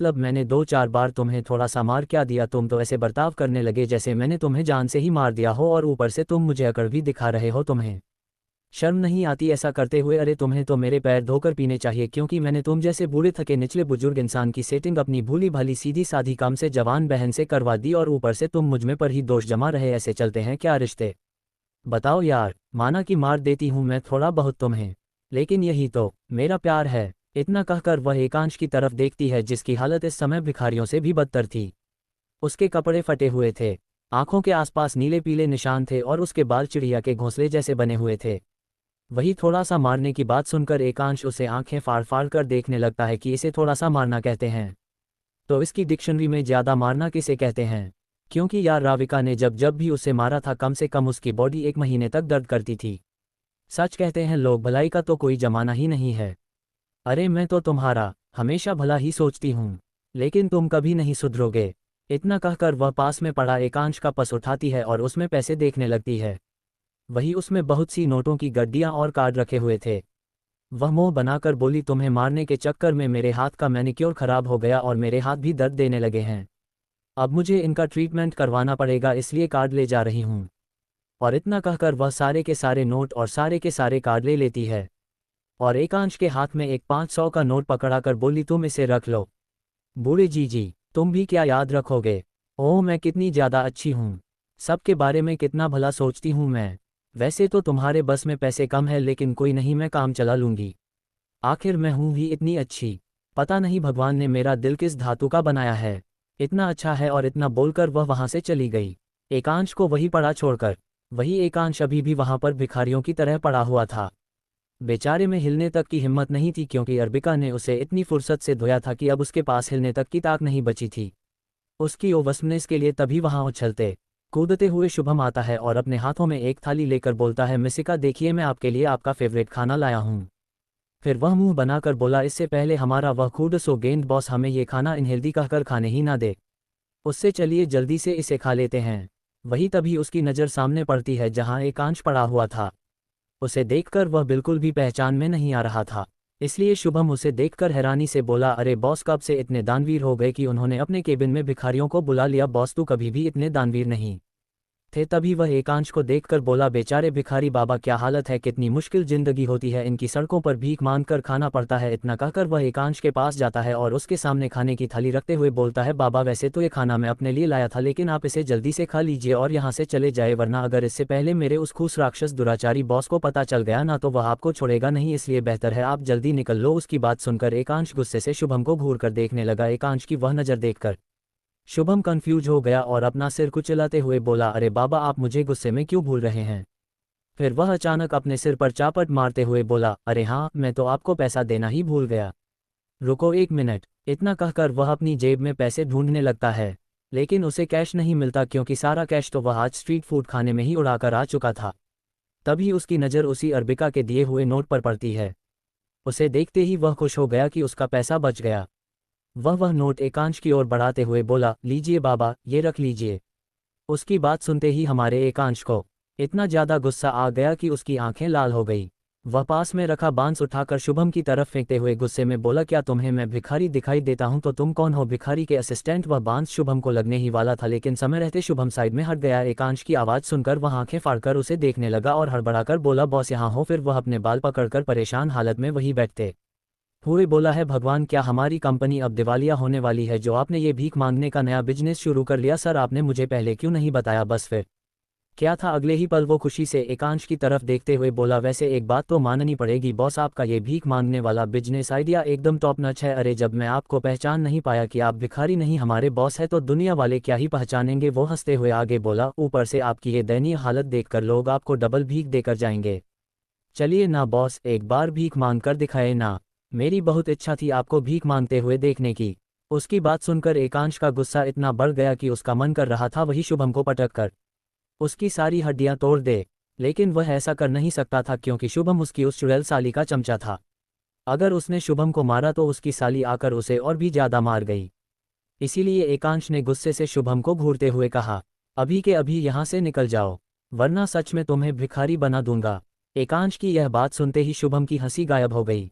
मतलब मैंने 2-4 बार तुम्हें थोड़ा सा मार क्या दिया, तुम तो ऐसे बर्ताव करने लगे जैसे मैंने तुम्हें जान से ही मार दिया हो, और ऊपर से तुम मुझे अकड़ भी दिखा रहे हो। तुम्हें शर्म नहीं आती ऐसा करते हुए? अरे तुम्हें तो मेरे पैर धोकर पीने चाहिए, क्योंकि मैंने तुम जैसे बूढ़े थके निचले बुजुर्ग इंसान की सेटिंग अपनी भूली भाली सीधी साधी काम से जवान बहन से करवा दी, और ऊपर से तुम मुझ में पर ही दोष जमा रहे। ऐसे चलते हैं क्या रिश्ते? बताओ यार, माना कि मार देती हूँ मैं थोड़ा बहुत तुम्हें, लेकिन यही तो मेरा प्यार है। इतना कहकर वह एकांश की तरफ देखती है, जिसकी हालत इस समय भिखारियों से भी बदतर थी। उसके कपड़े फटे हुए थे, आंखों के आसपास नीले पीले निशान थे, और उसके बाल चिड़िया के घोंसले जैसे बने हुए थे। वही थोड़ा सा मारने की बात सुनकर एकांश उसे आंखें फाड़ फाड़ कर देखने लगता है कि इसे थोड़ा सा मारना कहते हैं तो इसकी डिक्शनरी में ज़्यादा मारना किसे कहते हैं? क्योंकि यार राविका ने जब जब भी उसे मारा था, कम से कम उसकी बॉडी 1 महीने तक दर्द करती थी। सच कहते हैं लोग, भलाई का तो कोई जमाना ही नहीं है। अरे मैं तो तुम्हारा हमेशा भला ही सोचती हूँ, लेकिन तुम कभी नहीं सुधरोगे। इतना कहकर वह पास में पड़ा एकांश का पर्स उठाती है और उसमें पैसे देखने लगती है। वही उसमें बहुत सी नोटों की गड्डियां और कार्ड रखे हुए थे। वह मुंह बनाकर बोली, तुम्हें मारने के चक्कर में मेरे हाथ का मैनिक्योर खराब हो गया और मेरे हाथ भी दर्द देने लगे हैं। अब मुझे इनका ट्रीटमेंट करवाना पड़ेगा, इसलिए कार्ड ले जा रही हूँ। और इतना कहकर वह सारे के सारे नोट और सारे के सारे कार्ड ले लेती है, और एकांश के हाथ में एक 500 का नोट पकड़ाकर बोली, तुम इसे रख लो। बूढ़े जी, तुम भी क्या याद रखोगे? ओह मैं कितनी ज़्यादा अच्छी हूँ, सबके बारे में कितना भला सोचती हूँ मैं। वैसे तो तुम्हारे बस में पैसे कम है, लेकिन कोई नहीं, मैं काम चला लूँगी। आखिर मैं हूँ ही इतनी अच्छी, पता नहीं भगवान ने मेरा दिल किस धातु का बनाया है, इतना अच्छा है। और इतना बोलकर वह वहाँ से चली गई, एकांश को वही पड़ा छोड़कर। वही एकांश अभी भी वहाँ पर भिखारियों की तरह पड़ा हुआ था। बेचारे में हिलने तक की हिम्मत नहीं थी, क्योंकि अर्बिका ने उसे इतनी फुर्सत से धोया था कि अब उसके पास हिलने तक की ताक नहीं बची थी। उसकी ओवसनेस के लिए तभी वहाँ उछलते कूदते हुए शुभम आता है और अपने हाथों में एक थाली लेकर बोलता है, मिसिका देखिए मैं आपके लिए आपका फेवरेट खाना लाया हूँ। फिर वह मुंह बनाकर बोला, इससे पहले हमारा वह खूडसो गेंद बॉस हमें ये खाना इनहेल्दी कहकर खाने ही ना दे, उससे चलिए जल्दी से इसे खा लेते हैं। वही तभी उसकी नज़र सामने पड़ती है जहाँ एकांश पड़ा हुआ था। उसे देखकर वह बिल्कुल भी पहचान में नहीं आ रहा था, इसलिए शुभम उसे देखकर हैरानी से बोला, अरे बॉस कब से इतने दानवीर हो गए कि उन्होंने अपने केबिन में भिखारियों को बुला लिया? बॉस तू कभी भी इतने दानवीर नहीं थे। तभी वह एकांश को देखकर बोला, बेचारे भिखारी बाबा, क्या हालत है, कितनी मुश्किल जिंदगी होती है इनकी, सड़कों पर भीख मांगकर खाना पड़ता है। इतना कहकर वह एकांश के पास जाता है और उसके सामने खाने की थाली रखते हुए बोलता है, बाबा वैसे तो ये खाना मैं अपने लिए लाया था, लेकिन आप इसे जल्दी से खा लीजिए और यहाँ से चले जाए, वरना अगर इससे पहले मेरे उस खूस राक्षस दुराचारी बॉस को पता चल गया ना, तो वह आपको छोड़ेगा नहीं, इसलिए बेहतर है आप जल्दी निकल लो। उसकी बात सुनकर एकांश गुस्से से शुभम को घूर कर देखने लगा। एकांश की वह नज़र देखकर शुभम कंफ्यूज हो गया और अपना सिर कुचलाते हुए बोला, अरे बाबा आप मुझे गुस्से में क्यों भूल रहे हैं? फिर वह अचानक अपने सिर पर चापट मारते हुए बोला, अरे हाँ, मैं तो आपको पैसा देना ही भूल गया। रुको 1 मिनट। इतना कहकर वह अपनी जेब में पैसे ढूंढने लगता है, लेकिन उसे कैश नहीं मिलता, क्योंकि सारा कैश तो वह आज स्ट्रीट फूड खाने में ही उड़ाकर आ चुका था। तभी उसकी नज़र उसी अर्बिका के दिए हुए नोट पर पड़ती है। उसे देखते ही वह खुश हो गया कि उसका पैसा बच गया। वह नोट एकांश की ओर बढ़ाते हुए बोला, लीजिए बाबा, ये रख लीजिए। उसकी बात सुनते ही हमारे एकांश को इतना ज़्यादा गुस्सा आ गया कि उसकी आंखें लाल हो गई। वह पास में रखा बांस उठाकर शुभम की तरफ फेंकते हुए गुस्से में बोला, क्या तुम्हें मैं भिखारी दिखाई देता हूं तो तुम कौन हो? भिखारी के असिस्टेंट? वह बांस शुभम को लगने ही वाला था, लेकिन समय रहते शुभम साइड में हट गया। एकांश की आवाज़ सुनकर वह आंखें फाड़कर उसे देखने लगा और हड़बड़ाकर बोला, बॉस यहाँ हो? फिर वह अपने बाल पकड़कर परेशान हालत में वहीं बैठते हुए बोला है, भगवान क्या हमारी कंपनी अब दिवालिया होने वाली है, जो आपने ये भीख मांगने का नया बिजनेस शुरू कर लिया? सर आपने मुझे पहले क्यों नहीं बताया? बस फिर क्या था? अगले ही पल वो खुशी से एकांश की तरफ देखते हुए बोला, वैसे एक बात तो माननी पड़ेगी बॉस, आपका ये भीख मांगने वाला बिजनेस आइडिया एकदम टॉप नच है। अरे जब मैं आपको पहचान नहीं पाया कि आप भिखारी नहीं हमारे बॉस है, तो दुनिया वाले क्या ही पहचानेंगे? वो हंसते हुए आगे बोला, ऊपर से आपकी ये दयनीय हालत देखकर लोग आपको डबल भीख देकर जाएंगे। चलिए ना बॉस, एक बार भीख मांग कर दिखाए ना, मेरी बहुत इच्छा थी आपको भीख मांगते हुए देखने की। उसकी बात सुनकर एकांश का गुस्सा इतना बढ़ गया कि उसका मन कर रहा था वही शुभम को पटक कर उसकी सारी हड्डियां तोड़ दे, लेकिन वह ऐसा कर नहीं सकता था, क्योंकि शुभम उसकी उस चुड़ैल साली का चमचा था। अगर उसने शुभम को मारा तो उसकी साली आकर उसे और भी ज्यादा मार गई। इसीलिए एकांश ने गुस्से से शुभम को घूरते हुए कहा, अभी के अभी यहाँ से निकल जाओ, वरना सच में तुम्हें भिखारी बना दूंगा। एकांश की यह बात सुनते ही शुभम की हंसी गायब हो गई।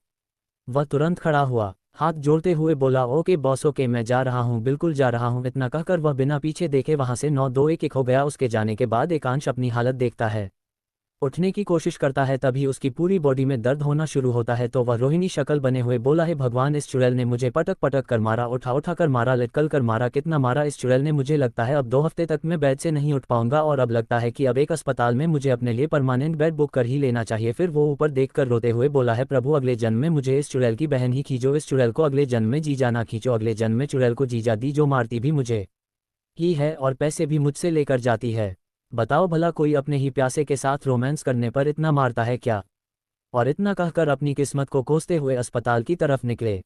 वह तुरंत खड़ा हुआ, हाथ जोड़ते हुए बोला, ओके बॉस ओके, मैं जा रहा हूँ, बिल्कुल जा रहा हूँ। इतना कहकर वह बिना पीछे देखे वहाँ से 9-2-1 हो गया। उसके जाने के बाद एकांश अपनी हालत देखता है, उठने की कोशिश करता है, तभी उसकी पूरी बॉडी में दर्द होना शुरू होता है। तो वह रोहिणी शक्ल बने हुए बोला, है भगवान, इस चुड़ैल ने मुझे पटक पटक कर मारा, उठा उठा कर मारा, लटकल कर मारा, कितना मारा इस चुड़ैल ने मुझे। लगता है अब 2 हफ्ते तक मैं बेड से नहीं उठ पाऊंगा और अब लगता है कि अब एक अस्पताल में मुझे अपने लिए परमानेंट बेड बुक कर ही लेना चाहिए। फिर वो ऊपर देखकर रोते हुए बोला, है प्रभु, अगले जन्म में मुझे इस चुड़ैल की बहन ही खींचो, इस चुड़ैल को अगले जन्म में जीजा ना खींचो, अगले जन्म में चुड़ैल को जीजा दी जो मारती भी मुझे ही है और पैसे भी मुझसे लेकर जाती है। बताओ भला, कोई अपने ही प्यासे के साथ रोमांस करने पर इतना मारता है क्या? और इतना कहकर अपनी किस्मत को कोसते हुए अस्पताल की तरफ निकले।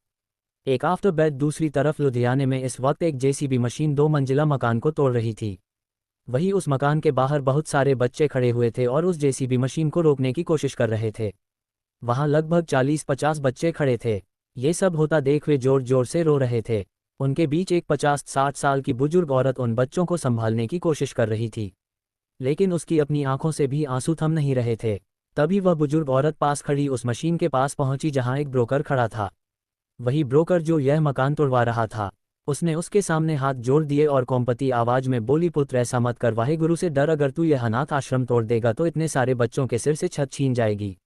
एक आफ्टर बेड दूसरी तरफ लुधियाने में इस वक्त एक जेसीबी मशीन 2 मंजिला मकान को तोड़ रही थी। वही उस मकान के बाहर बहुत सारे बच्चे खड़े हुए थे और उस जेसीबी मशीन को रोकने की कोशिश कर रहे थे। वहां लगभग 40-50 बच्चे खड़े थे। ये सब होता देख वे जोर जोर से रो रहे थे। उनके बीच एक 50-60 साल की बुजुर्ग औरत उन बच्चों को संभालने की कोशिश कर रही थी, लेकिन उसकी अपनी आंखों से भी आंसू थम नहीं रहे थे। तभी वह बुजुर्ग औरत पास खड़ी उस मशीन के पास पहुंची जहां एक ब्रोकर खड़ा था। वही ब्रोकर जो यह मकान तोड़वा रहा था। उसने उसके सामने हाथ जोड़ दिए और कोमपति आवाज में बोली, पुत्र ऐसा मत कर, वाहे गुरु से डर, अगर तू यह अनाथ आश्रम तोड़ देगा तो इतने सारे बच्चों के सिर से छत छीन जाएगी।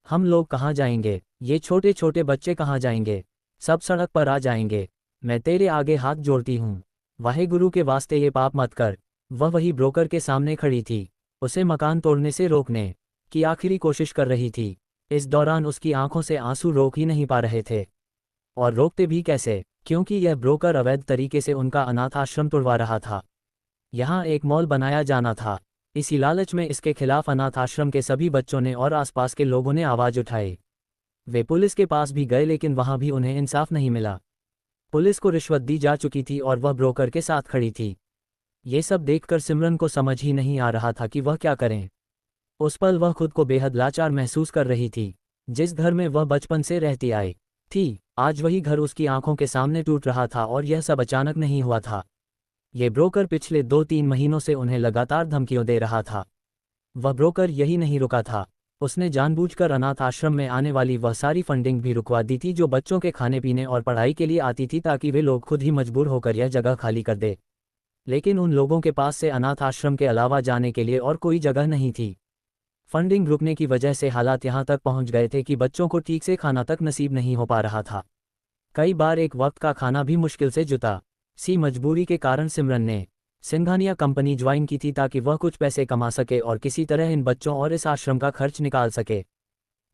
हम लोग कहाँ जाएंगे? ये छोटे छोटे बच्चे कहाँ जाएंगे? सब सड़क पर आ जाएंगे। मैं तेरे आगे हाथ जोड़ती हूँ, वाहे गुरु के वास्ते ये पाप मत कर। वह वही ब्रोकर के सामने खड़ी थी, उसे मकान तोड़ने से रोकने की आखिरी कोशिश कर रही थी। इस दौरान उसकी आंखों से आंसू रोक ही नहीं पा रहे थे, और रोकते भी कैसे, क्योंकि यह ब्रोकर अवैध तरीके से उनका अनाथ आश्रम तोड़वा रहा था। यहाँ एक मॉल बनाया जाना था। इसी लालच में इसके खिलाफ अनाथ आश्रम के सभी बच्चों ने और आसपास के लोगों ने आवाज उठाई। वे पुलिस के पास भी गए, लेकिन वहां भी उन्हें इंसाफ नहीं मिला। पुलिस को रिश्वत दी जा चुकी थी और वह ब्रोकर के साथ खड़ी थी। ये सब देखकर सिमरन को समझ ही नहीं आ रहा था कि वह क्या करें। उस पल वह खुद को बेहद लाचार महसूस कर रही थी। जिस घर में वह बचपन से रहती आई थी, आज वही घर उसकी आंखों के सामने टूट रहा था, और यह सब अचानक नहीं हुआ था। ये ब्रोकर पिछले 2-3 महीनों से उन्हें लगातार धमकियों दे रहा था। वह ब्रोकर यही नहीं रुका था, उसने जानबूझकर अनाथ आश्रम में आने वाली वह सारी फंडिंग भी रुकवा दी थी जो बच्चों के खाने पीने और पढ़ाई के लिए आती थी, ताकि वे लोग खुद ही मजबूर होकर यह जगह खाली कर दे। लेकिन उन लोगों के पास से अनाथ आश्रम के अलावा जाने के लिए और कोई जगह नहीं थी। फंडिंग रुकने की वजह से हालात यहाँ तक पहुँच गए थे कि बच्चों को ठीक से खाना तक नसीब नहीं हो पा रहा था। कई बार एक वक्त का खाना भी मुश्किल से जुटा। सी मजबूरी के कारण सिमरन ने सिंघानिया कंपनी ज्वाइन की थी, ताकि वह कुछ पैसे कमा सके और किसी तरह इन बच्चों और इस आश्रम का खर्च निकाल सके।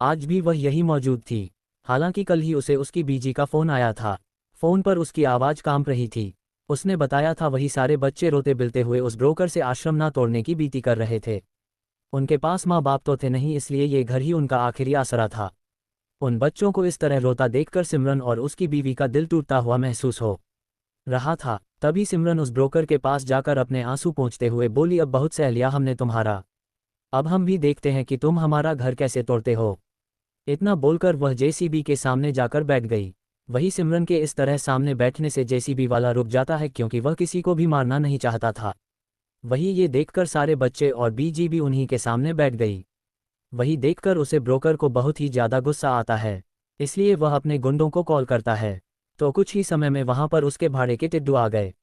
आज भी वह यही मौजूद थी। हालांकि कल ही उसे उसकी बीजी का फ़ोन आया था। फ़ोन पर उसकी आवाज़ कांप रही थी। उसने बताया था वही सारे बच्चे रोते बिलते हुए उस ब्रोकर से आश्रम ना तोड़ने की बीती कर रहे थे। उनके पास माँ बाप तो थे नहीं, इसलिए ये घर ही उनका आखिरी आसरा था। उन बच्चों को इस तरह रोता देखकर सिमरन और उसकी बीवी का दिल टूटता हुआ महसूस हो रहा था। तभी सिमरन उस ब्रोकर के पास जाकर अपने आंसू पोंछते हुए बोली, अब बहुत सह लिया हमने तुम्हारा, अब हम भी देखते हैं कि तुम हमारा घर कैसे तोड़ते हो। इतना बोलकर वह जेसीबी के सामने जाकर बैठ गई। वही सिमरन के इस तरह सामने बैठने से जेसीबी वाला रुक जाता है, क्योंकि वह किसी को भी मारना नहीं चाहता था। वही ये देखकर सारे बच्चे और बीजी भी उन्हीं के सामने बैठ गई। वही देखकर उसे ब्रोकर को बहुत ही ज़्यादा गुस्सा आता है, इसलिए वह अपने गुंडों को कॉल करता है। तो कुछ ही समय में वहां पर उसके भाड़े के टिड्डू आ गए।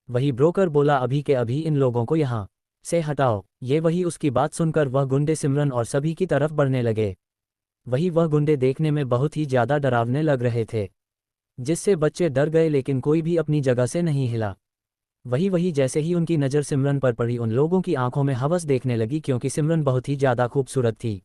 वही ब्रोकर बोला, अभी के अभी इन लोगों को यहाँ से हटाओ। ये वही उसकी बात सुनकर वह गुंडे सिमरन और सभी की तरफ बढ़ने लगे। वही वह गुंडे देखने में बहुत ही ज़्यादा डरावने लग रहे थे, जिससे बच्चे डर गए, लेकिन कोई भी अपनी जगह से नहीं हिला। वही जैसे ही उनकी नज़र सिमरन पर पड़ी, उन लोगों की आंखों में हवस देखने लगी, क्योंकि सिमरन बहुत ही ज़्यादा खूबसूरत थी।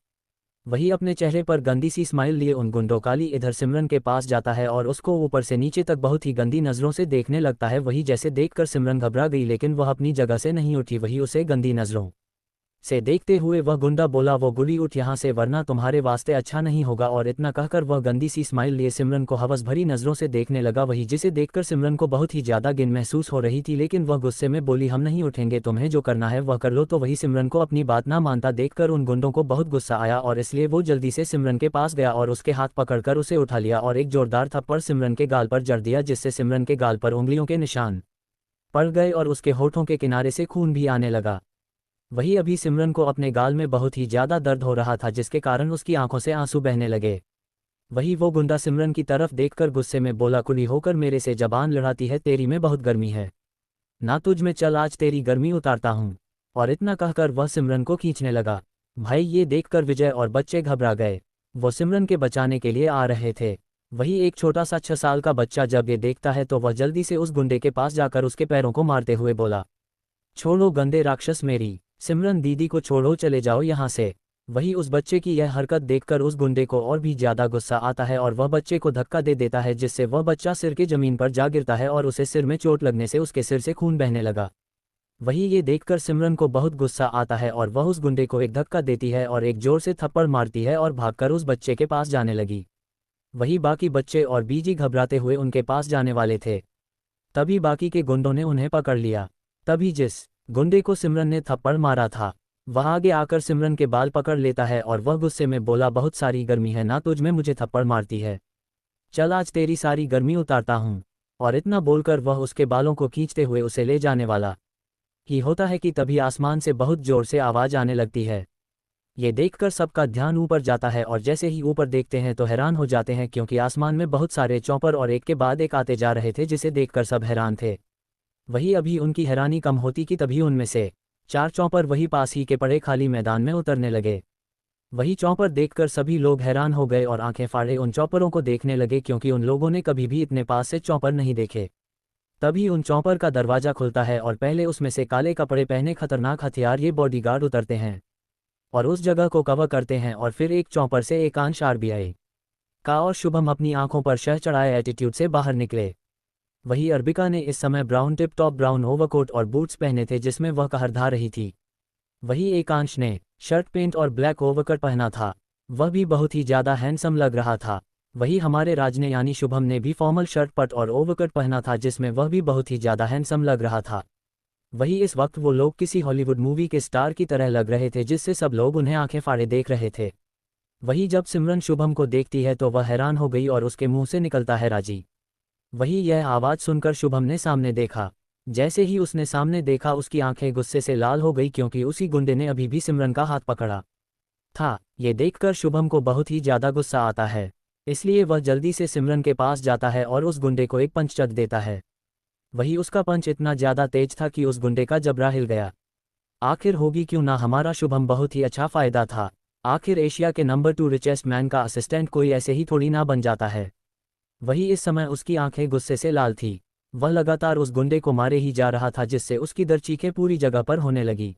वही अपने चेहरे पर गंदी सी स्माइल लिए उन गुंडों काली इधर सिमरन के पास जाता है और उसको ऊपर से नीचे तक बहुत ही गंदी नज़रों से देखने लगता है। वही जैसे देखकर सिमरन घबरा गई, लेकिन वह अपनी जगह से नहीं उठी। वही उसे गंदी नज़रों से देखते हुए वह गुंडा बोला, वो गुली उठ यहाँ से, वरना तुम्हारे वास्ते अच्छा नहीं होगा। और इतना कहकर वह गंदी सी स्माइल लिए सिमरन को हवस भरी नज़रों से देखने लगा। वही जिसे देखकर सिमरन को बहुत ही ज़्यादा घिन महसूस हो रही थी, लेकिन वह गुस्से में बोली, हम नहीं उठेंगे, तुम्हें जो करना है वह कर लो। तो वही सिमरन को अपनी बात ना मानता देखकर उन गुंडों को बहुत गुस्सा आया, और इसलिए वो जल्दी से सिमरन के पास गया और उसके हाथ पकड़कर उसे उठा लिया और एक जोरदार थप्पड़ सिमरन के गाल पर जड़ दिया, जिससे सिमरन के गाल पर उंगलियों के निशान पड़ गए और उसके होठों के किनारे से खून भी आने लगा। वही अभी सिमरन को अपने गाल में बहुत ही ज़्यादा दर्द हो रहा था, जिसके कारण उसकी आंखों से आंसू बहने लगे। वही वो गुंडा सिमरन की तरफ देखकर गुस्से में बोला, कुली होकर मेरे से जबान लड़ाती है, तेरी में बहुत गर्मी है ना तुझ में, चल आज तेरी गर्मी उतारता हूँ। और इतना कहकर वह सिमरन को खींचने लगा। भाई ये देखकर विजय और बच्चे घबरा गए, वो सिमरन के बचाने के लिए आ रहे थे। वही एक छोटा सा 6 साल का बच्चा जब ये देखता है तो वह जल्दी से उस गुंडे के पास जाकर उसके पैरों को मारते हुए बोला, छोड़ो गंदे राक्षस, मेरी सिमरन दीदी को छोड़ो, चले जाओ यहाँ से। वही उस बच्चे की यह हरकत देखकर उस गुंडे को और भी ज्यादा गुस्सा आता है और वह बच्चे को धक्का दे देता है, जिससे वह बच्चा सिर के जमीन पर जा गिरता है और उसे सिर में चोट लगने से उसके सिर से खून बहने लगा। वही ये देखकर सिमरन को बहुत गुस्सा आता है और वह उस गुंडे को एक धक्का देती है और एक जोर से थप्पड़ मारती है और भागकर उस बच्चे के पास जाने लगी। वही बाकी बच्चे और बीजी घबराते हुए उनके पास जाने वाले थे, तभी बाकी के गुंडों ने उन्हें पकड़ लिया। तभी जिस गुंडे को सिमरन ने थप्पड़ मारा था वह आगे आकर सिमरन के बाल पकड़ लेता है और वह गुस्से में बोला, बहुत सारी गर्मी है ना तुझ में, मुझे थप्पड़ मारती है, चल आज तेरी सारी गर्मी उतारता हूँ। और इतना बोलकर वह उसके बालों को खींचते हुए उसे ले जाने वाला ही होता है कि तभी आसमान से बहुत जोर से आवाज़ आने लगती है। ये देखकर सबका ध्यान ऊपर जाता है और जैसे ही ऊपर देखते हैं तो हैरान हो जाते हैं, क्योंकि आसमान में बहुत सारे चॉपर और एक के बाद एक आते जा रहे थे, जिसे देखकर सब हैरान थे। वही अभी उनकी हैरानी कम होती कि तभी उनमें से 4 चॉपर वही पास ही के पड़े खाली मैदान में उतरने लगे। वही चॉपर देखकर सभी लोग हैरान हो गए और आंखें फाड़े उन चॉपरों को देखने लगे, क्योंकि उन लोगों ने कभी भी इतने पास से चॉपर नहीं देखे। तभी उन चॉपर का दरवाजा खुलता है और पहले उसमें से काले कपड़े पहने खतरनाक हथियार ये बॉडीगार्ड उतरते हैं और उस जगह को कवर करते हैं। और फिर एक चॉपर से एकांश, आरबीआई का और शुभम अपनी आंखों पर शह चढ़ाए एटीट्यूड से बाहर निकले। वही अर्बिका ने इस समय brown tip top brown overcoat और बूट्स पहने थे, जिसमें वह कहरधा रही थी। वही एकांश ने शर्ट पेंट और ब्लैक ओवरकोट पहना था, वह भी बहुत ही ज़्यादा हैंडसम लग रहा था। वही हमारे राज ने यानी शुभम ने भी फॉर्मल शर्ट पट और ओवरकोट पहना था, जिसमें वह भी बहुत ही ज़्यादा हैंडसम लग रहा था। वही इस वक्त वो लोग किसी हॉलीवुड मूवी के स्टार की तरह लग रहे थे, जिससे सब लोग उन्हें आंखें फाड़े देख रहे थे। वही जब सिमरन शुभम को देखती है तो वह हैरान हो गई और उसके मुंह से निकलता है, राजी। वही यह आवाज़ सुनकर शुभम ने सामने देखा। जैसे ही उसने सामने देखा उसकी आंखें गुस्से से लाल हो गई, क्योंकि उसी गुंडे ने अभी भी सिमरन का हाथ पकड़ा था। ये देखकर शुभम को बहुत ही ज़्यादा गुस्सा आता है, इसलिए वह जल्दी से सिमरन के पास जाता है और उस गुंडे को एक पंच चक देता है। वही उसका पंच इतना ज़्यादा तेज था कि उस गुंडे का जबड़ा हिल गया। आखिर होगी क्यों ना, हमारा शुभम बहुत ही अच्छा फ़ायदा था। आखिर एशिया के नंबर 2 रिचेस्ट मैन का असिस्टेंट कोई ऐसे ही थोड़ी ना बन जाता है। वही इस समय उसकी आंखें गुस्से से लाल थी, वह लगातार उस गुंडे को मारे ही जा रहा था, जिससे उसकी दरचीखें पूरी जगह पर होने लगी।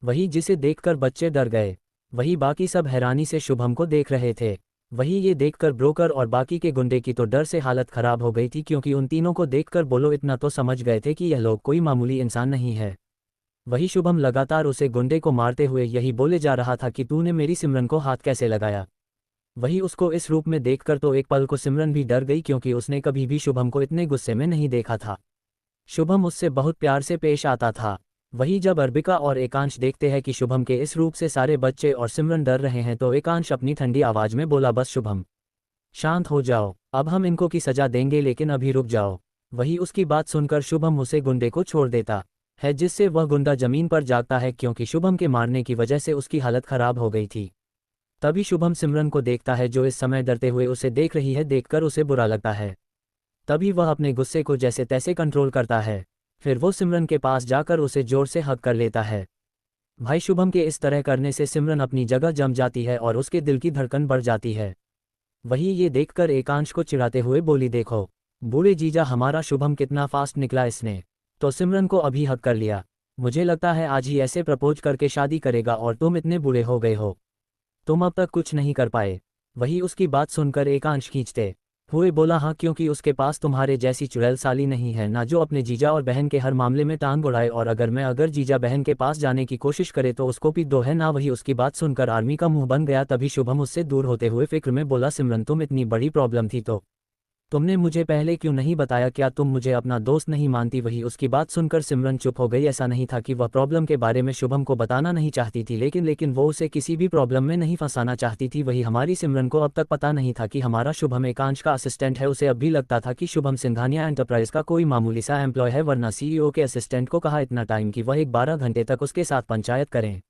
वही जिसे देखकर बच्चे डर गए। वही बाकी सब हैरानी से शुभम को देख रहे थे। वही ये देखकर ब्रोकर और बाकी के गुंडे की तो डर से हालत खराब हो गई थी, क्योंकि उन तीनों को देखकर बोलो इतना तो समझ गए थे कि यह लोग कोई मामूली इंसान नहीं है। वही शुभम लगातार उसे गुंडे को मारते हुए यही बोले जा रहा था कि तूने मेरी सिमरन को हाथ कैसे लगाया। वही उसको इस रूप में देखकर तो एक पल को सिमरन भी डर गई, क्योंकि उसने कभी भी शुभम को इतने गुस्से में नहीं देखा था। शुभम उससे बहुत प्यार से पेश आता था। वही जब अर्बिका और एकांश देखते हैं कि शुभम के इस रूप से सारे बच्चे और सिमरन डर रहे हैं तो एकांश अपनी ठंडी आवाज में बोला, बस शुभम शांत हो जाओ, अब हम इनको की सजा देंगे, लेकिन अभी रुक जाओ। वही उसकी बात सुनकर शुभम उसे गुंडे को छोड़ देता है, जिससे वह गुंडा जमीन पर जागता है, क्योंकि शुभम के मारने की वजह से उसकी हालत खराब हो गई थी। तभी शुभम सिमरन को देखता है, जो इस समय डरते हुए उसे देख रही है। देखकर उसे बुरा लगता है। तभी वह अपने गुस्से को जैसे तैसे कंट्रोल करता है। फिर वो सिमरन के पास जाकर उसे जोर से हग कर लेता है। भाई शुभम के इस तरह करने से सिमरन अपनी जगह जम जाती है और उसके दिल की धड़कन बढ़ जाती है। वही ये देखकर एकांश को चिढ़ाते हुए बोली, देखो बूढ़े जीजा, हमारा शुभम कितना फास्ट निकला, इसने तो सिमरन को अभी हग कर लिया। मुझे लगता है आज ही ऐसे प्रपोज करके शादी करेगा, और तुम इतने बूढ़े हो गए हो, तुम अब तक कुछ नहीं कर पाए। वही उसकी बात सुनकर एकांश खींचते हुए बोला, हाँ, क्योंकि उसके पास तुम्हारे जैसी चुड़ैल साली नहीं है ना, जो अपने जीजा और बहन के हर मामले में टांग उड़ाए, और अगर जीजा बहन के पास जाने की कोशिश करे तो उसको भी दो है ना। वही उसकी बात सुनकर आर्मी का मुंह बन गया। तभी शुभम उससे दूर होते हुए फिक्र में बोला, सिमरन तुम इतनी बड़ी प्रॉब्लम थी तो तुमने मुझे पहले क्यों नहीं बताया, क्या तुम मुझे अपना दोस्त नहीं मानती। वही उसकी बात सुनकर सिमरन चुप हो गई। ऐसा नहीं था कि वह प्रॉब्लम के बारे में शुभम को बताना नहीं चाहती थी, लेकिन वो उसे किसी भी प्रॉब्लम में नहीं फंसाना चाहती थी। वही हमारी सिमरन को अब तक पता नहीं था कि हमारा शुभम एकांश का असिस्टेंट है। उसे अब भी लगता था कि शुभम सिंघानिया एंटरप्राइज का कोई मामूली सा एम्प्लॉय है, वरना सीईओ के असिस्टेंट को कहा इतना टाइम कि वह 12 घंटे तक उसके साथ पंचायत करें,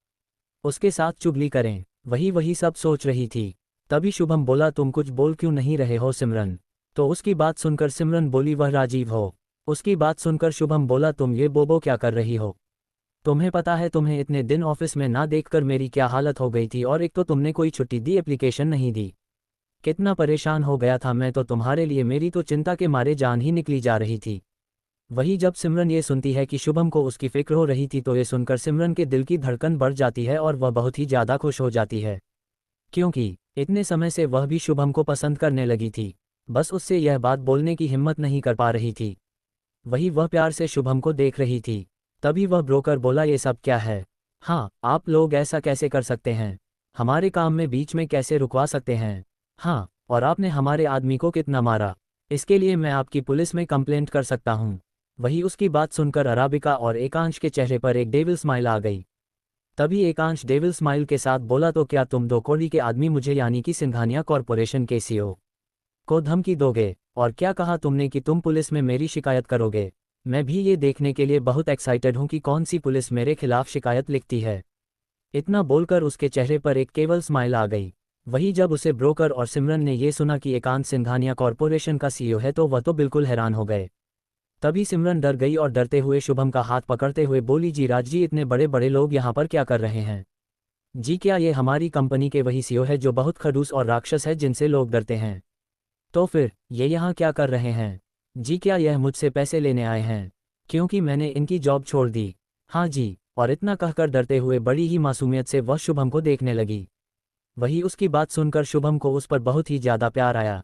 उसके साथ चुगली करें। वही सब सोच रही थी। तभी शुभम बोला तुम कुछ बोल क्यों नहीं रहे हो सिमरन। तो उसकी बात सुनकर सिमरन बोली वह राजीव हो। उसकी बात सुनकर शुभम बोला तुम ये बोबो क्या कर रही हो। तुम्हें पता है तुम्हें इतने दिन ऑफिस में ना देखकर मेरी क्या हालत हो गई थी, और एक तो तुमने कोई छुट्टी दी एप्लीकेशन नहीं दी। कितना परेशान हो गया था मैं तो तुम्हारे लिए, मेरी तो चिंता के मारे जान ही निकली जा रही थी। वही जब सिमरन ये सुनती है कि शुभम को उसकी फिक्र हो रही थी तो ये सुनकर सिमरन के दिल की धड़कन बढ़ जाती है और वह बहुत ही ज़्यादा खुश हो जाती है, क्योंकि इतने समय से वह भी शुभम को पसंद करने लगी थी, बस उससे यह बात बोलने की हिम्मत नहीं कर पा रही थी। वही वह प्यार से शुभम को देख रही थी। तभी वह ब्रोकर बोला ये सब क्या है। हाँ, आप लोग ऐसा कैसे कर सकते हैं, हमारे काम में बीच में कैसे रुकवा सकते हैं। हाँ, और आपने हमारे आदमी को कितना मारा, इसके लिए मैं आपकी पुलिस में कंप्लेंट कर सकता हूँ। वही उसकी बात सुनकर अराबिका और एकांश के चेहरे पर एक डेविल स्माइल आ गई। तभी एकांश डेविल स्माइल के साथ बोला तो क्या तुम 2 करोड़ के आदमी मुझे यानी कि सिंघानिया कॉरपोरेशन के सीईओ को धमकी दोगे, और क्या कहा तुमने कि तुम पुलिस में मेरी शिकायत करोगे। मैं भी ये देखने के लिए बहुत एक्साइटेड हूँ कि कौन सी पुलिस मेरे खिलाफ शिकायत लिखती है। इतना बोलकर उसके चेहरे पर एक केवल स्माइल आ गई। वही जब उसे ब्रोकर और सिमरन ने ये सुना कि एकांश सिंघानिया कॉरपोरेशन का सीईओ है तो वह तो बिल्कुल हैरान हो गए। तभी सिमरन डर गई और डरते हुए शुभम का हाथ पकड़ते हुए बोली जी राज जी, इतने बड़े बड़े लोग यहाँ पर क्या कर रहे हैं जी। क्या ये हमारी कंपनी के वही सीईओ है जो बहुत खड़ूस और राक्षस है जिनसे लोग डरते हैं। तो फिर ये यहाँ क्या कर रहे हैं जी। क्या यह मुझसे पैसे लेने आए हैं, क्योंकि मैंने इनकी जॉब छोड़ दी। हाँ जी। और इतना कहकर डरते हुए बड़ी ही मासूमियत से वह शुभम को देखने लगी। वही उसकी बात सुनकर शुभम को उस पर बहुत ही ज़्यादा प्यार आया।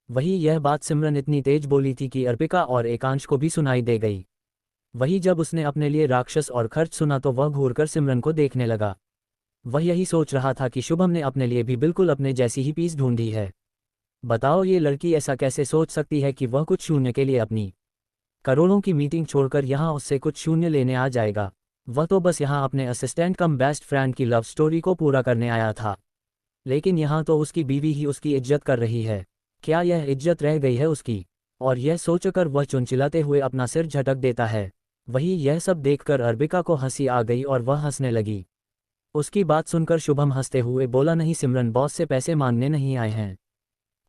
वही यह बात सिमरन इतनी तेज बोली थी कि अर्पिका और एकांश को भी सुनाई दे गई। वही जब उसने अपने लिए राक्षस और खर्च सुना तो वह घूरकर सिमरन को देखने लगा। वह यही सोच रहा था कि शुभम ने अपने लिए भी बिल्कुल अपने जैसी ही पीस ढूंढी है। बताओ ये लड़की ऐसा कैसे सोच सकती है कि वह कुछ शून्य के लिए अपनी करोड़ों की मीटिंग छोड़कर यहाँ उससे कुछ शून्य लेने आ जाएगा। वह तो बस यहाँ अपने असिस्टेंट कम बेस्ट फ्रेंड की लव स्टोरी को पूरा करने आया था, लेकिन यहाँ तो उसकी बीवी ही उसकी इज्जत कर रही है। क्या यह इज्जत रह गई है उसकी। और यह सोचकर वह चुनचिलाते हुए अपना सिर झटक देता है। वही यह सब देखकर अर्बिका को हंसी आ गई और वह हंसने लगी। उसकी बात सुनकर शुभम हंसते हुए बोला नहीं सिमरन, बॉस से पैसे मांगने नहीं आए हैं।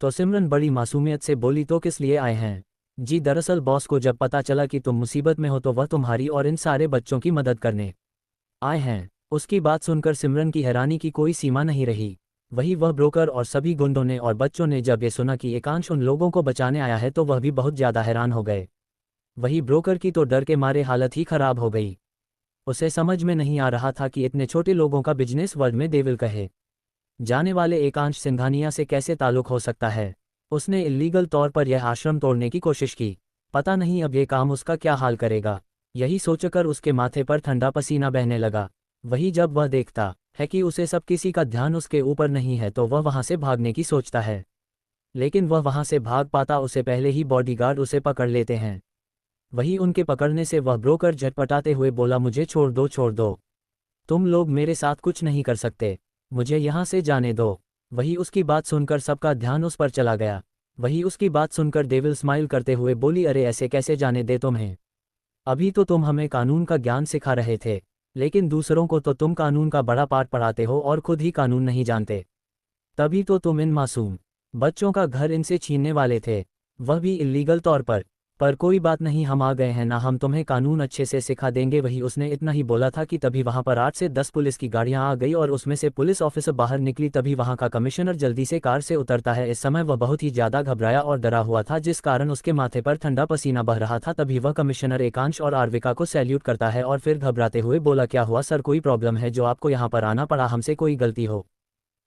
तो सिमरन बड़ी मासूमियत से बोली तो किस लिए आए हैं जी। दरअसल बॉस को जब पता चला कि तुम मुसीबत में हो तो वह तुम्हारी और इन सारे बच्चों की मदद करने आए हैं। उसकी बात सुनकर सिमरन की हैरानी की कोई सीमा नहीं रही। वही वह ब्रोकर और सभी गुंडों ने और बच्चों ने जब ये सुना कि एकांश उन लोगों को बचाने आया है तो वह भी बहुत ज़्यादा हैरान हो गए। वही ब्रोकर की तो डर के मारे हालत ही खराब हो गई। उसे समझ में नहीं आ रहा था कि इतने छोटे लोगों का बिजनेस वर्ल्ड में डेविल कहे जाने वाले एकांश सिंघानिया से कैसे ताल्लुक हो सकता है। उसने इल्लीगल तौर पर यह आश्रम तोड़ने की कोशिश की, पता नहीं अब ये काम उसका क्या हाल करेगा। यही सोचकर उसके माथे पर ठंडा पसीना बहने लगा। वही जब वह देखता है कि उसे सब किसी का ध्यान उसके ऊपर नहीं है तो वह वहां से भागने की सोचता है, लेकिन वह वहां से भाग पाता उसे पहले ही बॉडीगार्ड उसे पकड़ लेते हैं। वही उनके पकड़ने से वह ब्रोकर झटपटाते हुए बोला मुझे छोड़ दो छोड़ दो, तुम लोग मेरे साथ कुछ नहीं कर सकते, मुझे यहाँ से जाने दो। वही उसकी बात सुनकर सबका ध्यान उस पर चला गया। वही उसकी बात सुनकर डेविल स्माइल करते हुए बोली अरे ऐसे कैसे जाने दे तुम्हें, अभी तो तुम हमें कानून का ज्ञान सिखा रहे थे, लेकिन दूसरों को तो तुम कानून का बड़ा पाठ पढ़ाते हो और खुद ही कानून नहीं जानते। तभी तो तुम इन मासूम बच्चों का घर इनसे छीनने वाले थे, वह भी इल्लीगल तौर पर कोई बात नहीं, हम आ गए हैं ना, हम तुम्हें कानून अच्छे से सिखा देंगे। वही उसने इतना ही बोला था कि तभी वहां पर 8 से 10 पुलिस की गाड़ियां आ गई और उसमें से पुलिस ऑफिसर बाहर निकली। तभी वहां का कमिश्नर जल्दी से कार से उतरता है। इस समय वह बहुत ही ज्यादा घबराया और डरा हुआ था, जिस कारण उसके माथे पर ठंडा पसीना बह रहा था। तभी वह कमिश्नर एकांश और आर्विका को सैल्यूट करता है और फिर घबराते हुए बोला क्या हुआ सर, कोई प्रॉब्लम है जो आपको यहाँ पर आना पड़ा, हमसे कोई गलती हो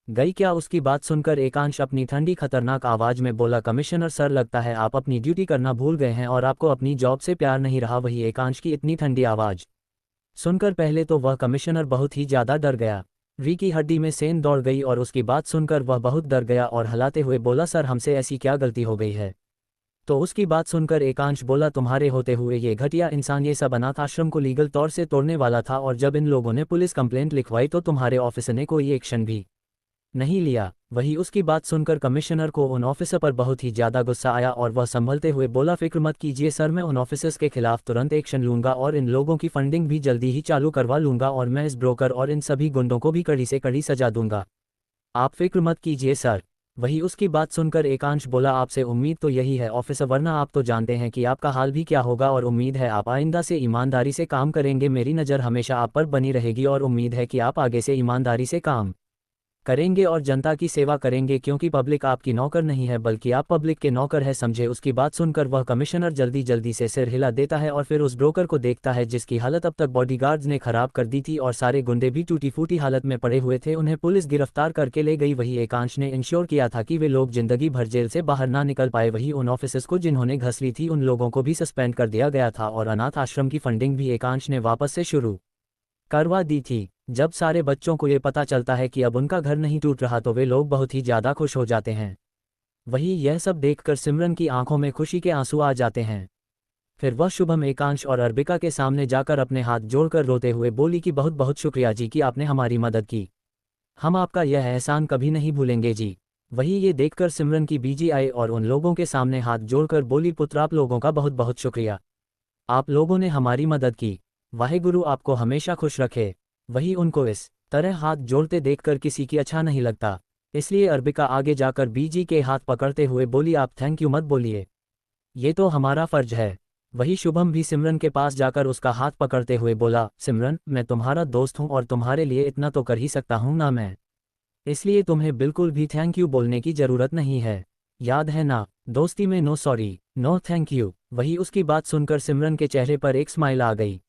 गई क्या। उसकी बात सुनकर एकांश अपनी ठंडी खतरनाक आवाज में बोला कमिश्नर सर, लगता है आप अपनी ड्यूटी करना भूल गए हैं और आपको अपनी जॉब से प्यार नहीं रहा। वही एकांश की इतनी ठंडी आवाज सुनकर पहले तो वह कमिश्नर बहुत ही ज्यादा डर गया। री की हड्डी में सेंध दौड़ गई और उसकी बात सुनकर वह बहुत डर गया और हलाते हुए बोला सर, हमसे ऐसी क्या गलती हो गई है। तो उसकी बात सुनकर एकांश बोला तुम्हारे होते हुए ये घटिया इंसान ये सब अनाथ आश्रम को लीगल तौर से तोड़ने वाला था, और जब इन लोगों ने पुलिस कंप्लेंट लिखवाई तो तुम्हारे ऑफिसर ने कोई एक्शन भी नहीं लिया। वही उसकी बात सुनकर कमिश्नर को उन ऑफिसर पर बहुत ही ज्यादा गुस्सा आया और वह संभलते हुए बोला फिक्र मत कीजिए सर, मैं उन ऑफिसर्स के खिलाफ तुरंत एक्शन लूंगा और इन लोगों की फंडिंग भी जल्दी ही चालू करवा लूंगा, और मैं इस ब्रोकर और इन सभी गुंडों को भी कड़ी से कड़ी सजा दूंगा। आप फिक्र मत कीजिए सर। वही उसकी बात सुनकर एकांश बोला, आपसे उम्मीद तो यही है ऑफिसर, वरना आप तो जानते हैं कि आपका हाल भी क्या होगा, और उम्मीद है आप आइंदा से ईमानदारी से काम करेंगे। मेरी नज़र हमेशा आप पर बनी रहेगी और उम्मीद है कि आप आगे से ईमानदारी से काम करेंगे और जनता की सेवा करेंगे, क्योंकि पब्लिक आपकी नौकर नहीं है बल्कि आप पब्लिक के नौकर है, समझे। उसकी बात सुनकर वह कमिश्नर जल्दी जल्दी से सिर हिला देता है और फिर उस ब्रोकर को देखता है जिसकी हालत अब तक बॉडीगार्ड्स ने खराब कर दी थी और सारे गुंडे भी टूटी फूटी हालत में पड़े हुए थे। उन्हें पुलिस गिरफ्तार करके ले गई। वही एकांश ने इंश्योर किया था कि वे लोग जिंदगी भर जेल से बाहर ना निकल पाए। वही उन ऑफिसर्स को जिन्होंने घस ली थी उन लोगों को भी सस्पेंड कर दिया गया था और अनाथ आश्रम की फंडिंग भी एकांश ने वापस से शुरू करवा दी थी। जब सारे बच्चों को ये पता चलता है कि अब उनका घर नहीं टूट रहा तो वे लोग बहुत ही ज़्यादा खुश हो जाते हैं। वही यह सब देखकर सिमरन की आंखों में खुशी के आंसू आ जाते हैं। फिर वह शुभम, एकांश और अर्बिका के सामने जाकर अपने हाथ जोड़कर रोते हुए बोली कि बहुत बहुत शुक्रिया जी कि आपने हमारी मदद की, हम आपका यह एहसान कभी नहीं भूलेंगे जी। वही ये देखकर सिमरन की बीजी आई और उन लोगों के सामने हाथ जोड़कर बोली, पुत्र आप लोगों का बहुत बहुत शुक्रिया, आप लोगों ने हमारी मदद की, वाहेगुरु आपको हमेशा खुश रखे। वही उनको इस तरह हाथ जोड़ते देखकर किसी की अच्छा नहीं लगता, इसलिए अर्बिका आगे जाकर बीजी के हाथ पकड़ते हुए बोली, आप थैंक यू मत बोलिए, ये तो हमारा फर्ज है। वही शुभम भी सिमरन के पास जाकर उसका हाथ पकड़ते हुए बोला, सिमरन मैं तुम्हारा दोस्त हूँ और तुम्हारे लिए इतना तो कर ही सकता हूँ ना मैं, इसलिए तुम्हें बिल्कुल भी थैंक यू बोलने की ज़रूरत नहीं है, याद है ना, दोस्ती में no sorry no thank you. वही उसकी बात सुनकर सिमरन के चेहरे पर एक स्माइल आ गई।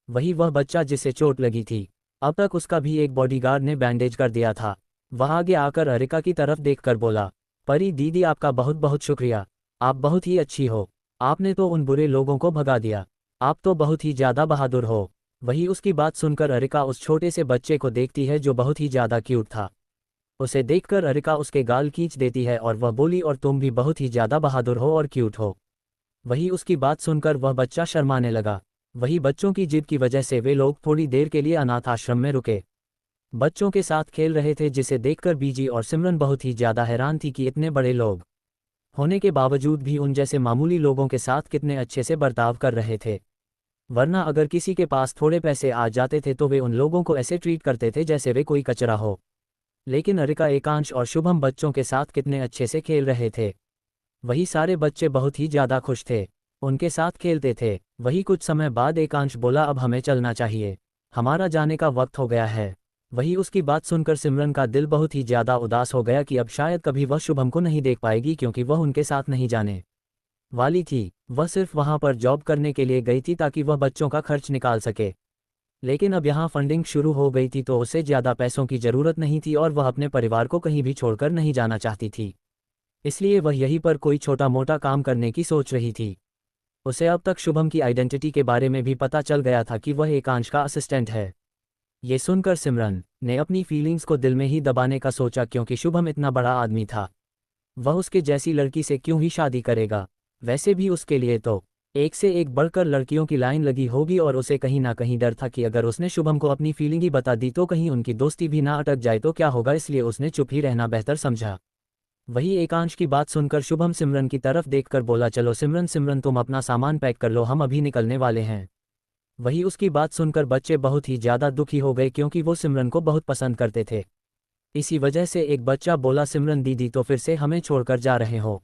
वही वह बच्चा जिसे चोट लगी थी, अब तक उसका भी एक बॉडीगार्ड ने बैंडेज कर दिया था, वह आगे आकर अरिका की तरफ देखकर बोला, परी दीदी आपका बहुत बहुत शुक्रिया, आप बहुत ही अच्छी हो, आपने तो उन बुरे लोगों को भगा दिया, आप तो बहुत ही ज़्यादा बहादुर हो। वही उसकी बात सुनकर अरिका उस छोटे से बच्चे को देखती है जो बहुत ही ज़्यादा क्यूट था। उसे देखकर अरिका उसके गाल खींच देती है और वह बोली, और तुम भी बहुत ही ज़्यादा बहादुर हो और क्यूट हो। वही उसकी बात सुनकर वह बच्चा शर्माने लगा। वही बच्चों की जिद की वजह से वे लोग थोड़ी देर के लिए अनाथ आश्रम में रुके, बच्चों के साथ खेल रहे थे, जिसे देखकर बीजी और सिमरन बहुत ही ज़्यादा हैरान थी कि इतने बड़े लोग होने के बावजूद भी उन जैसे मामूली लोगों के साथ कितने अच्छे से बर्ताव कर रहे थे, वरना अगर किसी के पास थोड़े पैसे आ जाते थे तो वे उन लोगों को ऐसे ट्रीट करते थे जैसे वे कोई कचरा हो। लेकिन अरिका, एकांश और शुभम बच्चों के साथ कितने अच्छे से खेल रहे थे। वही सारे बच्चे बहुत ही ज़्यादा खुश थे, उनके साथ खेलते थे। वही कुछ समय बाद एकांश बोला, अब हमें चलना चाहिए, हमारा जाने का वक्त हो गया है। वही उसकी बात सुनकर सिमरन का दिल बहुत ही ज़्यादा उदास हो गया कि अब शायद कभी वह शुभम को नहीं देख पाएगी, क्योंकि वह उनके साथ नहीं जाने वाली थी। वह सिर्फ वहाँ पर जॉब करने के लिए गई थी ताकि वह बच्चों का खर्च निकाल सके, लेकिन अब यहाँ फंडिंग शुरू हो गई थी तो उसे ज़्यादा पैसों की ज़रूरत नहीं थी और वह अपने परिवार को कहीं भी छोड़कर नहीं जाना चाहती थी, इसलिए वह यहीं पर कोई छोटा मोटा काम करने की सोच रही थी। उसे अब तक शुभम की आइडेंटिटी के बारे में भी पता चल गया था कि वह एकांश का असिस्टेंट है। ये सुनकर सिमरन ने अपनी फीलिंग्स को दिल में ही दबाने का सोचा, क्योंकि शुभम इतना बड़ा आदमी था, वह उसके जैसी लड़की से क्यों ही शादी करेगा। वैसे भी उसके लिए तो एक से एक बढ़कर लड़कियों की लाइन लगी होगी और उसे कहीं ना कहीं डर था कि अगर उसने शुभम को अपनी फीलिंग ही बता दी तो कहीं उनकी दोस्ती भी ना अटक जाए तो क्या होगा, इसलिए उसने चुप ही रहना बेहतर समझा। वही एकांश की बात सुनकर शुभम सिमरन की तरफ देखकर बोला, चलो सिमरन सिमरन तुम अपना सामान पैक कर लो, हम अभी निकलने वाले हैं। वही उसकी बात सुनकर बच्चे बहुत ही ज़्यादा दुखी हो गए, क्योंकि वो सिमरन को बहुत पसंद करते थे। इसी वजह से एक बच्चा बोला, सिमरन दीदी तो फिर से हमें छोड़कर जा रहे हो।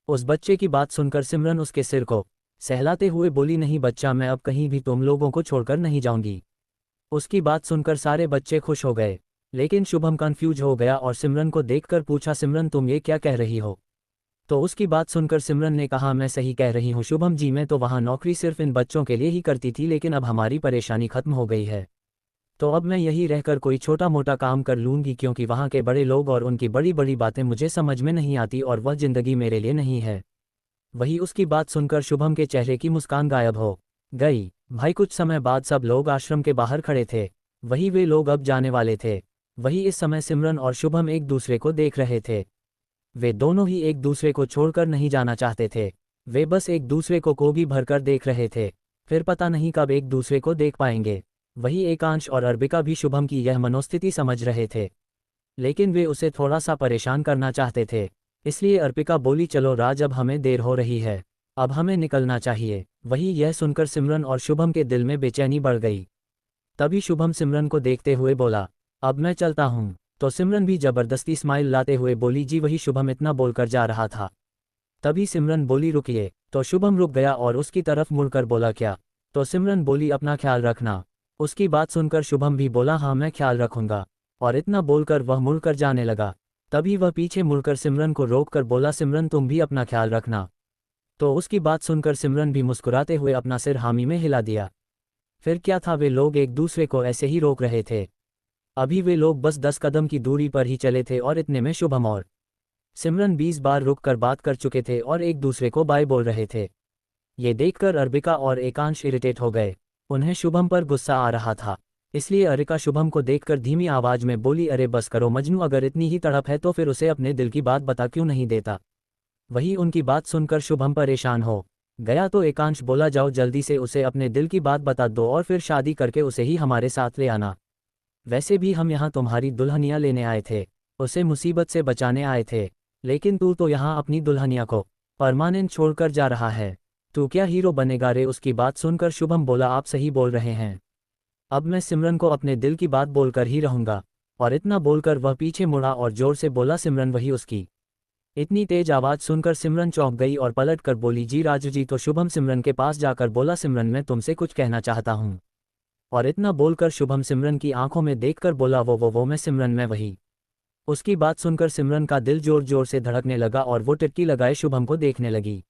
उस बच्चे की बात सुनकर सिमरन उसके सिर को सहलाते हुए बोली, नहीं बच्चा, मैं अब कहीं भी तुम लोगों को छोड़कर नहीं जाऊंगी। उसकी बात सुनकर सारे बच्चे खुश हो गए, लेकिन शुभम कंफ्यूज हो गया और सिमरन को देखकर पूछा, सिमरन तुम ये क्या कह रही हो। तो उसकी बात सुनकर सिमरन ने कहा, मैं सही कह रही हूँ शुभम जी, मैं तो वहाँ नौकरी सिर्फ इन बच्चों के लिए ही करती थी, लेकिन अब हमारी परेशानी खत्म हो गई है, तो अब मैं यही रहकर कोई छोटा मोटा काम कर लूँगी, क्योंकि वहाँ के बड़े लोग और उनकी बड़ी बड़ी बातें मुझे समझ में नहीं आती और वह ज़िंदगी मेरे लिए नहीं है। वही उसकी बात सुनकर शुभम के चेहरे की मुस्कान गायब हो गई। भाई कुछ समय बाद सब लोग आश्रम के बाहर खड़े थे, वही वे लोग अब जाने वाले थे। वही इस समय सिमरन और शुभम एक दूसरे को देख रहे थे, वे दोनों ही एक दूसरे को छोड़कर नहीं जाना चाहते थे, वे बस एक दूसरे को कोगी भरकर देख रहे थे, फिर पता नहीं कब एक दूसरे को देख पाएंगे। वही एकांश और अर्बिका भी शुभम की यह मनोस्थिति समझ रहे थे, लेकिन वे उसे थोड़ा सा परेशान करना चाहते थे, इसलिए अर्पिका बोली, चलो राज अब हमें देर हो रही है, अब हमें निकलना चाहिए। वही यह सुनकर सिमरन और शुभम के दिल में बेचैनी बढ़ गई। तभी शुभम सिमरन को देखते हुए बोला, अब मैं चलता हूँ, तो सिमरन भी जबरदस्ती स्माइल लाते हुए बोली जी वही शुभम इतना बोलकर जा रहा था। तभी सिमरन बोली रुकिए। तो शुभम रुक गया और उसकी तरफ मुड़कर बोला क्या। तो सिमरन बोली अपना ख्याल रखना। उसकी बात सुनकर शुभम भी बोला हाँ मैं ख्याल रखूंगा, और इतना बोलकर वह मुड़कर जाने लगा। तभी वह पीछे मुड़कर सिमरन को रोककर बोला सिमरन तुम भी अपना ख्याल रखना। तो उसकी बात सुनकर सिमरन भी मुस्कुराते हुए अपना सिर हामी में हिला दिया। फिर क्या था, वे लोग एक दूसरे को ऐसे ही रोक रहे थे। अभी वे लोग बस 10 कदम की दूरी पर ही चले थे और इतने में शुभम और सिमरन 20 बार रुक कर बात कर चुके थे और एक दूसरे को बाय बोल रहे थे। ये देखकर अर्बिका और एकांश इरिटेट हो गए। उन्हें शुभम पर गुस्सा आ रहा था, इसलिए अर्बिका शुभम को देखकर धीमी आवाज में बोली अरे बस करो मजनू, अगर इतनी ही तड़प है तो फिर उसे अपने दिल की बात बता क्यों नहीं देता। वही उनकी बात सुनकर शुभम परेशान हो गया तो एकांश बोला जाओ जल्दी से उसे अपने दिल की बात बता दो और फिर शादी करके उसे ही हमारे साथ ले आना। वैसे भी हम यहाँ तुम्हारी दुल्हनिया लेने आए थे, उसे मुसीबत से बचाने आए थे, लेकिन तू तो यहाँ अपनी दुल्हनिया को परमानेंट छोड़कर जा रहा है। तू क्या हीरो बनेगा रे। उसकी बात सुनकर शुभम बोला आप सही बोल रहे हैं, अब मैं सिमरन को अपने दिल की बात बोलकर ही रहूंगा। और इतना बोलकर वह पीछे मुड़ा और जोर से बोला सिमरन। वही उसकी इतनी तेज आवाज़ सुनकर सिमरन चौंक गई और पलट कर बोली जी राजू जी। तो शुभम सिमरन के पास जाकर बोला सिमरन मैं तुमसे कुछ कहना चाहता हूँ। और इतना बोलकर शुभम सिमरन की आंखों में देखकर बोला वो मैं सिमरन मैं वही। उसकी बात सुनकर सिमरन का दिल जोर जोर से धड़कने लगा और वो टिटकी लगाए शुभम को देखने लगी।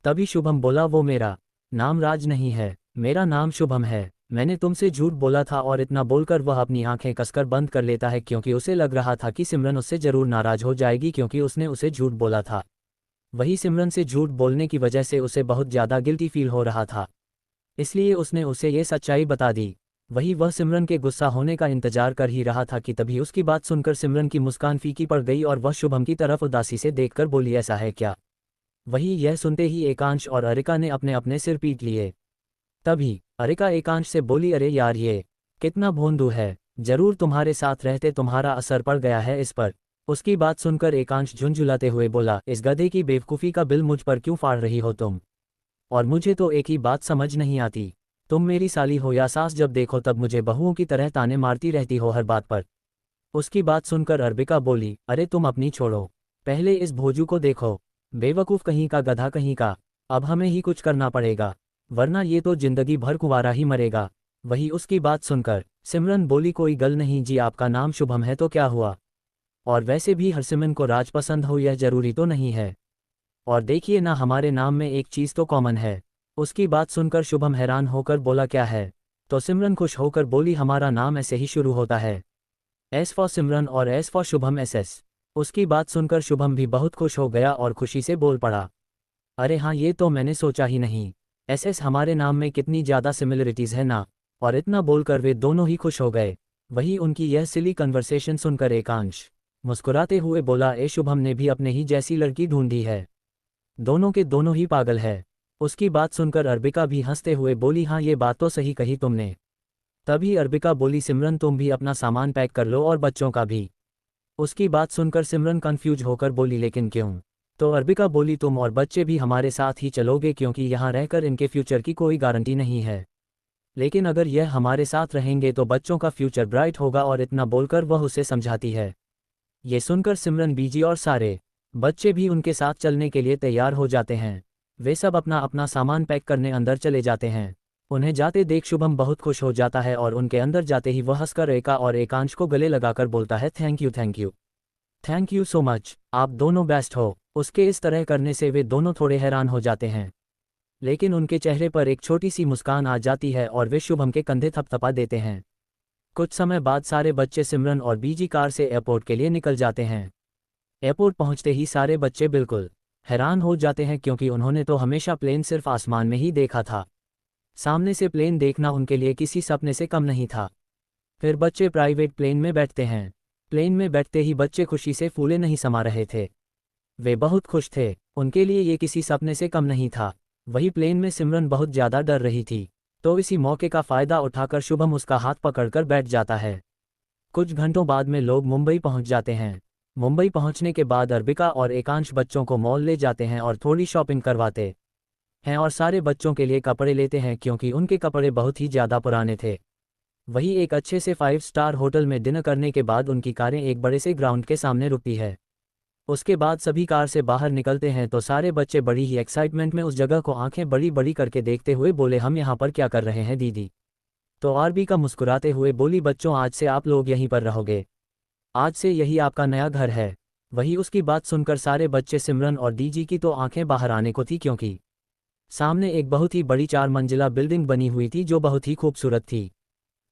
तभी शुभम बोला वो मेरा नाम राज नहीं है, मेरा नाम शुभम है, मैंने तुमसे झूठ बोला था। और इतना बोलकर वह अपनी आंखें कसकर बंद कर लेता है क्योंकि उसे लग रहा था कि सिमरन उससे जरूर नाराज हो जाएगी क्योंकि उसने उसे झूठ बोला था। वही सिमरन से झूठ बोलने की वजह से उसे बहुत ज़्यादा गिल्टी फील हो रहा था, इसलिए उसने उसे ये सच्चाई बता दी। वही वह सिमरन के गुस्सा होने का इंतजार कर ही रहा था कि तभी उसकी बात सुनकर सिमरन की मुस्कान फीकी पड़ गई और वह शुभम की तरफ उदासी से देखकर बोली ऐसा है क्या। वही यह सुनते ही एकांश और अरिका ने अपने अपने सिर पीट लिए। तभी अरिका एकांश से बोली अरे यार ये कितना भोंदू है, जरूर तुम्हारे साथ रहते तुम्हारा असर पड़ गया है इस पर। उसकी बात सुनकर एकांश झुंझुलाते हुए बोला इस गधे की बेवकूफ़ी का बिल मुझ पर क्यों फाड़ रही हो तुम। और मुझे तो एक ही बात समझ नहीं आती, तुम मेरी साली हो या सास, जब देखो तब मुझे बहुओं की तरह ताने मारती रहती हो हर बात पर। उसकी बात सुनकर अर्बिका बोली अरे तुम अपनी छोड़ो, पहले इस भोजू को देखो, बेवकूफ़ कहीं का, गधा कहीं का। अब हमें ही कुछ करना पड़ेगा वरना ये तो जिंदगी भर कुंवारा ही मरेगा। वही उसकी बात सुनकर सिमरन बोली कोई गल नहीं जी, आपका नाम शुभम है तो क्या हुआ, और वैसे भी हरसिमरन को राज पसंद हो यह जरूरी तो नहीं है, और देखिए ना हमारे नाम में एक चीज़ तो कॉमन है। उसकी बात सुनकर शुभम हैरान होकर बोला क्या है। तो सिमरन खुश होकर बोली हमारा नाम ऐसे ही शुरू होता है, एस फॉर सिमरन और एस फॉर शुभम SS। उसकी बात सुनकर शुभम भी बहुत खुश हो गया और खुशी से बोल पड़ा अरे हाँ ये तो मैंने सोचा ही नहीं, SS हमारे नाम में कितनी ज़्यादा सिमिलरिटीज़ है ना। और इतना बोलकर वे दोनों ही खुश हो गए। वही उनकी यह सिली कन्वर्सेशन सुनकर एकांश मुस्कुराते हुए बोला ए शुभम ने भी अपने ही जैसी लड़की ढूंढी है, दोनों के दोनों ही पागल है। उसकी बात सुनकर अर्बिका भी हंसते हुए बोली हाँ ये बात तो सही कही तुमने। तभी अर्बिका बोली सिमरन तुम भी अपना सामान पैक कर लो और बच्चों का भी। उसकी बात सुनकर सिमरन कंफ्यूज होकर बोली लेकिन क्यों। तो अर्बिका बोली तुम और बच्चे भी हमारे साथ ही चलोगे क्योंकि यहाँ रहकर इनके फ्यूचर की कोई गारंटी नहीं है, लेकिन अगर यह हमारे साथ रहेंगे तो बच्चों का फ्यूचर ब्राइट होगा। और इतना बोलकर वह उसे समझाती है। ये सुनकर सिमरन बीजी और सारे बच्चे भी उनके साथ चलने के लिए तैयार हो जाते हैं। वे सब अपना अपना सामान पैक करने अंदर चले जाते हैं। उन्हें जाते देख शुभम बहुत खुश हो जाता है और उनके अंदर जाते ही वह हंसकर रेखा और एकांश को गले लगाकर बोलता है thank you thank you so much, आप दोनों बेस्ट हो। उसके इस तरह करने से वे दोनों थोड़े हैरान हो जाते हैं, लेकिन उनके चेहरे पर एक छोटी सी मुस्कान आ जाती है और वे शुभम के कंधे थपथपा देते हैं। कुछ समय बाद सारे बच्चे सिमरन और बीजी कार से एयरपोर्ट के लिए निकल जाते हैं। एयरपोर्ट पहुंचते ही सारे बच्चे बिल्कुल हैरान हो जाते हैं क्योंकि उन्होंने तो हमेशा प्लेन सिर्फ आसमान में ही देखा था, सामने से प्लेन देखना उनके लिए किसी सपने से कम नहीं था। फिर बच्चे प्राइवेट प्लेन में बैठते हैं। प्लेन में बैठते ही बच्चे खुशी से फूले नहीं समा रहे थे, वे बहुत खुश थे, उनके लिए ये किसी सपने से कम नहीं था। वही प्लेन में सिमरन बहुत ज़्यादा डर रही थी, तो इसी मौके का फ़ायदा उठाकर शुभम उसका हाथ पकड़कर बैठ जाता है। कुछ घंटों बाद में लोग मुंबई पहुंच जाते हैं। मुंबई पहुंचने के बाद अर्बिका और एकांश बच्चों को मॉल ले जाते हैं और थोड़ी शॉपिंग करवाते हैं और सारे बच्चों के लिए कपड़े लेते हैं क्योंकि उनके कपड़े बहुत ही ज़्यादा पुराने थे। वही एक अच्छे से 5 स्टार होटल में डिनर करने के बाद उनकी कारें एक बड़े से ग्राउंड के सामने रुकती है। उसके बाद सभी कार से बाहर निकलते हैं तो सारे बच्चे बड़ी ही एक्साइटमेंट में उस जगह को आंखें बड़ी बड़ी करके देखते हुए बोले, हम यहाँ पर क्या कर रहे हैं दीदी। तो आरबी का मुस्कुराते हुए बोली, बच्चों आज से आप लोग यहीं पर रहोगे, आज से यही आपका नया घर है। वही उसकी बात सुनकर सारे बच्चे सिमरन और डीजी की तो आंखें बाहर आने को थी, क्योंकि सामने एक बहुत ही बड़ी 4 मंजिला बिल्डिंग बनी हुई थी जो बहुत ही खूबसूरत थी।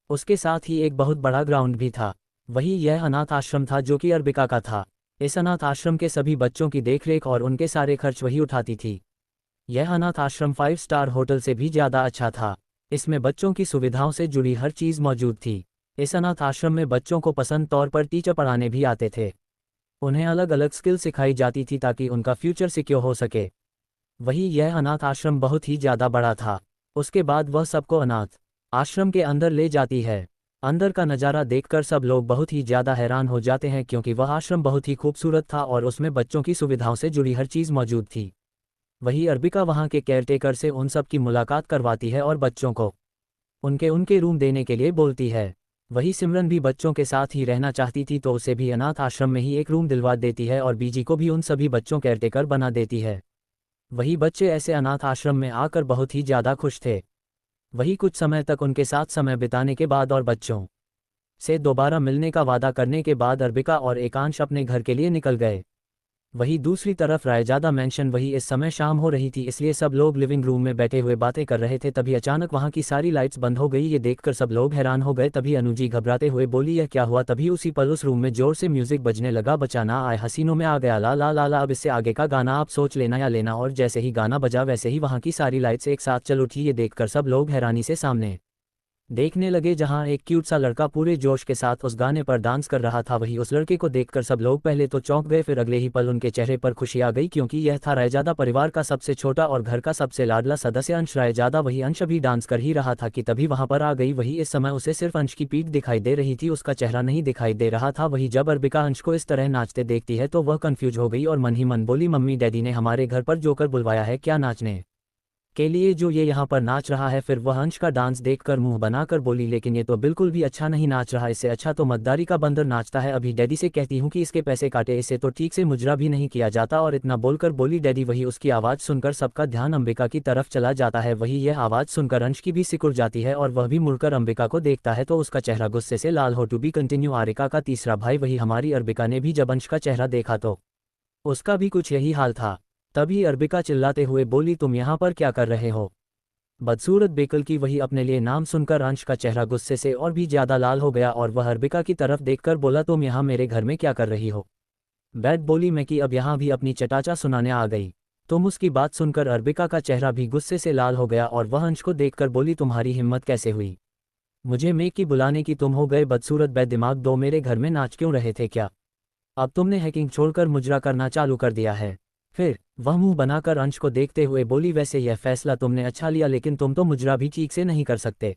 उसके साथ ही एक बहुत बड़ा ग्राउंड भी था। वही यह अनाथ आश्रम था जो कि अर्बिका का था। इस अनाथ आश्रम के सभी बच्चों की देखरेख और उनके सारे खर्च वही उठाती थी। यह अनाथ आश्रम 5 स्टार होटल से भी ज़्यादा अच्छा था। इसमें बच्चों की सुविधाओं से जुड़ी हर चीज़ मौजूद थी। इस अनाथ आश्रम में बच्चों को पसंद तौर पर टीचर पढ़ाने भी आते थे। उन्हें अलग अलग स्किल सिखाई जाती थी ताकि उनका फ्यूचर सिक्योर हो सके। वही यह अनाथ आश्रम बहुत ही ज़्यादा बड़ा था। उसके बाद वह सबको अनाथ आश्रम के अंदर ले जाती है। अंदर का नज़ारा देखकर सब लोग बहुत ही ज़्यादा हैरान हो जाते हैं, क्योंकि वह आश्रम बहुत ही खूबसूरत था और उसमें बच्चों की सुविधाओं से जुड़ी हर चीज़ मौजूद थी। वही अर्बिका वहाँ के केयरटेकर से उन सब की मुलाकात करवाती है और बच्चों को उनके उनके रूम देने के लिए बोलती है। वही सिमरन भी बच्चों के साथ ही रहना चाहती थी तो उसे भी अनाथ आश्रम में ही एक रूम दिलवा देती है और बीजी को भी उन सभी बच्चों केयरटेकर बना देती है। वही बच्चे ऐसे अनाथ आश्रम में आकर बहुत ही ज़्यादा खुश थे। वही कुछ समय तक उनके साथ समय बिताने के बाद और बच्चों से दोबारा मिलने का वादा करने के बाद अर्बिका और एकांश अपने घर के लिए निकल गए। वही दूसरी तरफ रायजादा मेंशन, वही इस समय शाम हो रही थी इसलिए सब लोग लिविंग रूम में बैठे हुए बातें कर रहे थे। तभी अचानक वहां की सारी लाइट्स बंद हो गई। ये देखकर सब लोग हैरान हो गए। तभी अनुजी घबराते हुए बोली, यह क्या हुआ। तभी उसी पल उस रूम में जोर से म्यूजिक बजने लगा। बचाना आए हसीनों में आ गया ला ला ला ला। अब इससे आगे का गाना आप सोच लेना या लेना। और जैसे ही गाना बजा वैसे ही वहां की सारी लाइट्स एक साथ चल उठी। ये देखकर सब लोग हैरानी से सामने देखने लगे, जहां एक क्यूट सा लड़का पूरे जोश के साथ उस गाने पर डांस कर रहा था। वही उस लड़के को देखकर सब लोग पहले तो चौंक गए, फिर अगले ही पल उनके चेहरे पर खुशी आ गई, क्योंकि यह था रायजादा परिवार का सबसे छोटा और घर का सबसे लाडला सदस्य अंश रायजादा। वही अंश अभी डांस कर ही रहा था कि तभी वहां पर आ गई। वही इस समय उसे सिर्फ अंश की पीठ दिखाई दे रही थी, उसका चेहरा नहीं दिखाई दे रहा था। वही जब अर्बिका अंश को इस तरह नाचते देखती है तो वह कंफ्यूज हो गई और मन ही मन बोली, मम्मी डैडी ने हमारे घर पर जोकर बुलवाया है क्या नाचने के लिए, जो ये यहाँ पर नाच रहा है। फिर वह अंश का डांस देखकर मुंह बनाकर बोली, लेकिन ये तो बिल्कुल भी अच्छा नहीं नाच रहा, इससे अच्छा तो मद्दारी का बंदर नाचता है। अभी डैडी से कहती हूँ कि इसके पैसे काटे, इसे तो ठीक से मुजरा भी नहीं किया जाता। और इतना बोलकर बोली डैडी। वही उसकी आवाज़ सुनकर सबका ध्यान अंबिका की तरफ चला जाता है। वही यह आवाज़ सुनकर अंश की भी सिकुड़ जाती है और वह भी मुड़कर अंबिका को देखता है तो उसका चेहरा गुस्से से लाल हो। To be continue. आरिका का तीसरा भाई वही हमारी अर्बिका ने भी जब अंश का चेहरा देखा तो उसका भी कुछ यही हाल था। तभी अर्बिका चिल्लाते हुए बोली, तुम यहाँ पर क्या कर रहे हो बदसूरत बेकल की। वही अपने लिए नाम सुनकर अंश का चेहरा गुस्से से और भी ज़्यादा लाल हो गया और वह अर्बिका की तरफ देखकर बोला, तुम यहाँ मेरे घर में क्या कर रही हो। बैद बोली, मैं कि अब यहाँ भी अपनी चटाचा सुनाने आ गई। तुम उसकी बात सुनकर अर्बिका का चेहरा भी गुस्से से लाल हो गया और वह अंश को देखकर बोली, तुम्हारी हिम्मत कैसे हुई मुझे मेक की बुलाने की। तुम हो गए बदसूरत बैद, दिमाग दो, मेरे घर में नाच क्यों रहे थे क्या। अब तुमने हैकिंग छोड़कर मुजरा करना चालू कर दिया है। फिर वह मुंह बनाकर अंश को देखते हुए बोली, वैसे यह फैसला तुमने अच्छा लिया, लेकिन तुम तो मुजरा भी ठीक से नहीं कर सकते।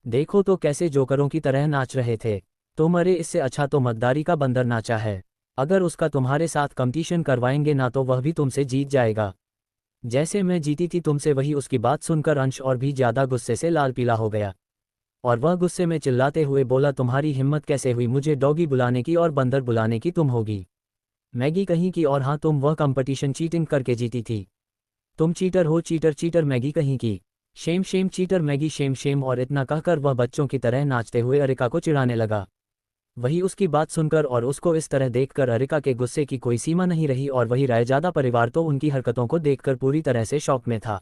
देखो तो कैसे जोकरों की तरह नाच रहे थे तुम। अरे इससे अच्छा तो मद्दारी का बंदर नाचा है। अगर उसका तुम्हारे साथ कंपटीशन करवाएंगे ना तो वह भी तुमसे जीत जाएगा, जैसे मैं जीती थी तुमसे। वही उसकी बात सुनकर अंश और भी ज़्यादा गुस्से से लाल पीला हो गया और वह गुस्से में चिल्लाते हुए बोला, तुम्हारी हिम्मत कैसे हुई मुझे डॉगी बुलाने की और बंदर बुलाने की। तुम होगी मैगी कहीं की, और हाँ तुम वह कंपटीशन चीटिंग करके जीती थी। तुम चीटर हो, चीटर चीटर मैगी कहीं की। Shem Shem cheater Maggi, Shem Shem. और इतना कहकर वह बच्चों की तरह नाचते हुए अरिका को चिढ़ाने लगा। वही उसकी बात सुनकर और उसको इस तरह देखकर अरिका के गुस्से की कोई सीमा नहीं रही और वही रायजादा परिवार तो उनकी हरकतों को देखकर पूरी तरह से शॉक में था।